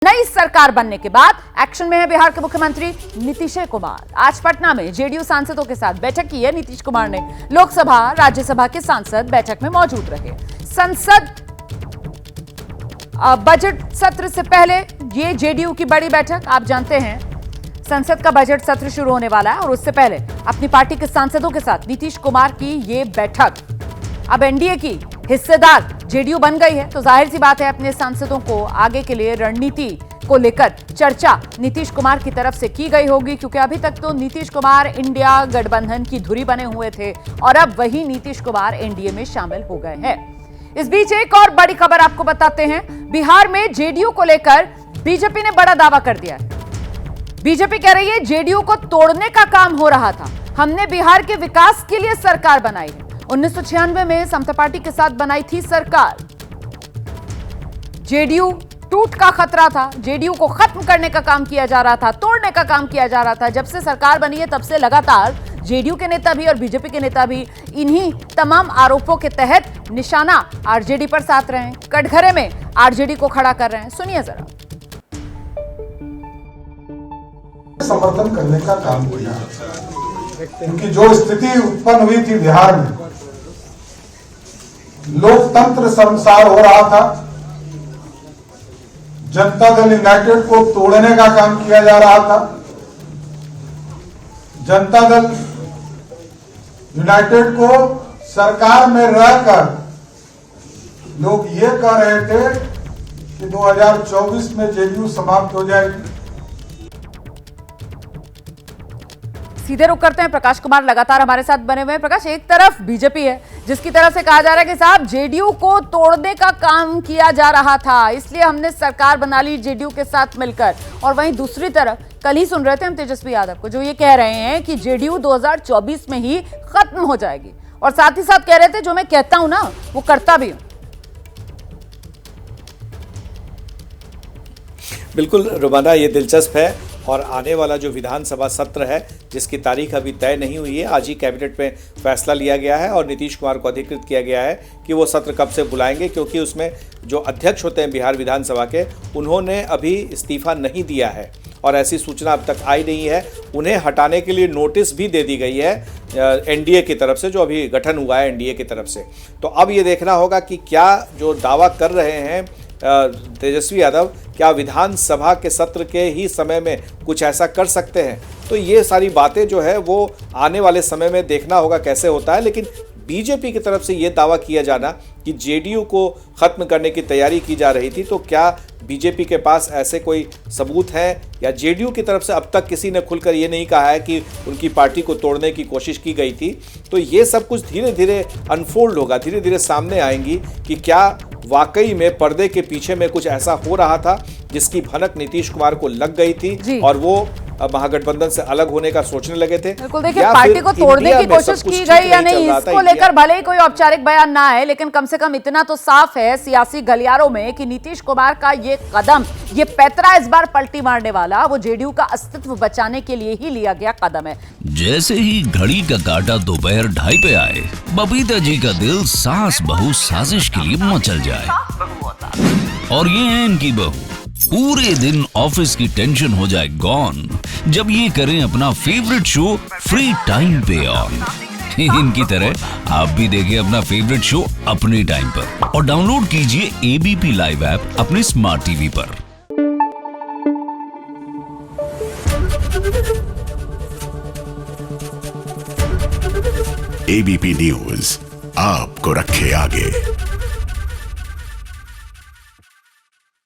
नई सरकार बनने के बाद एक्शन में है बिहार के मुख्यमंत्री नीतीश कुमार। आज पटना में जेडीयू सांसदों के साथ बैठक की है नीतीश कुमार ने। लोकसभा राज्यसभा के सांसद बैठक में मौजूद रहे। संसद बजट सत्र से पहले ये जेडीयू की बड़ी बैठक, आप जानते हैं संसद का बजट सत्र शुरू होने वाला है और उससे पहले अपनी पार्टी के सांसदों के साथ नीतीश कुमार की ये बैठक। अब एनडीए की हिस्सेदार जेडीयू बन गई है, तो जाहिर सी बात है अपने सांसदों को आगे के लिए रणनीति को लेकर चर्चा नीतीश कुमार की तरफ से की गई होगी, क्योंकि अभी तक तो नीतीश कुमार इंडिया गठबंधन की धुरी बने हुए थे और अब वही नीतीश कुमार एनडीए में शामिल हो गए हैं। इस बीच एक और बड़ी खबर आपको बताते हैं। बिहार में जेडीयू को लेकर बीजेपी ने बड़ा दावा कर दिया है। बीजेपी कह रही है जेडीयू को तोड़ने का काम हो रहा था, हमने बिहार के विकास के लिए सरकार बनाई है। 1996 में समता पार्टी के साथ बनाई थी सरकार। जेडीयू टूट का खतरा था, जेडीयू को खत्म करने का काम किया जा रहा था, तोड़ने का काम किया जा रहा था। जब से सरकार बनी है तब से लगातार जेडीयू के नेता भी और बीजेपी के नेता भी इन्हीं तमाम आरोपों के तहत निशाना आरजेडी पर साध रहे हैं, कटघरे में आरजेडी को खड़ा कर रहे हैं। सुनिए जरा। समर्थन करने का काम किया, क्योंकि जो स्थिति उत्पन्न हुई थी बिहार में, लोकतंत्र शर्मसार हो रहा था। जनता दल यूनाइटेड को तोड़ने का काम किया जा रहा था। जनता दल यूनाइटेड को सरकार में रहकर लोग ये कह रहे थे कि 2024 में जेडीयू समाप्त हो जाएगी। सीधे रुक करते हैं। प्रकाश कुमार लगातार हमारे साथ बने हुए हैं। प्रकाश, एक तरफ बीजेपी है जिसकी तरफ से कहा जा रहा है कि साहब जेडीयू को तोड़ने का काम किया जा रहा था, इसलिए हमने सरकार बना ली जेडीयू के साथ मिलकर, और वहीं दूसरी तरफ कल ही सुन रहे थे हम तेजस्वी यादव को, जो ये कह रहे हैं कि जेडीयू 2024 में ही खत्म हो जाएगी, और साथ ही साथ कह रहे थे जो मैं कहता हूं ना वो करता भी हूं। बिल्कुल रुबाना, ये दिलचस्प है। और आने वाला जो विधानसभा सत्र है जिसकी तारीख अभी तय नहीं हुई है, आज ही कैबिनेट में फैसला लिया गया है और नीतीश कुमार को अधिकृत किया गया है कि वो सत्र कब से बुलाएंगे, क्योंकि उसमें जो अध्यक्ष होते हैं बिहार विधानसभा के, उन्होंने अभी इस्तीफा नहीं दिया है और ऐसी सूचना अब तक आई नहीं है। उन्हें हटाने के लिए नोटिस भी दे दी गई है एनडीए की तरफ से, जो अभी गठन हुआ है एनडीए की तरफ से। तो अब ये देखना होगा कि क्या जो दावा कर रहे हैं तेजस्वी यादव, क्या विधानसभा के सत्र के ही समय में कुछ ऐसा कर सकते हैं। तो ये सारी बातें जो है वो आने वाले समय में देखना होगा कैसे होता है। लेकिन बीजेपी की तरफ से ये दावा किया जाना कि जेडीयू को ख़त्म करने की तैयारी की जा रही थी, तो क्या बीजेपी के पास ऐसे कोई सबूत हैं, या जेडीयू की तरफ से अब तक किसी ने खुलकर ये नहीं कहा है कि उनकी पार्टी को तोड़ने की कोशिश की गई थी। तो ये सब कुछ धीरे धीरे अनफोल्ड होगा, धीरे धीरे सामने आएंगी कि क्या वाकई में पर्दे के पीछे में कुछ ऐसा हो रहा था जिसकी भनक नीतीश कुमार को लग गई थी और वो महागठबंधन से अलग होने का सोचने लगे थे। बिल्कुल, देखिए पार्टी को तोड़ने की कोशिश की गई या नहीं, इसको लेकर भले ही कोई औपचारिक बयान ना आए, लेकिन कम से कम इतना तो साफ है सियासी गलियारों में कि नीतीश कुमार का ये कदम, ये पैतरा इस बार पलटी मारने वाला, वो जेडीयू का अस्तित्व बचाने के लिए ही लिया गया कदम है। जैसे ही घड़ी का काटा दोपहर 2:30 पे आए, बबीता जी का दिल सास बहू साजिश के लिए मचल जाए। और ये है इनकी बहू, पूरे दिन ऑफिस की टेंशन हो जाए गॉन जब ये करें अपना फेवरेट शो फ्री टाइम पे ऑन। इनकी तरह आप भी देखिए अपना फेवरेट शो अपने टाइम पर और डाउनलोड कीजिए एबीपी लाइव ऐप अपने स्मार्ट टीवी पर। एबीपी न्यूज आपको रखे आगे।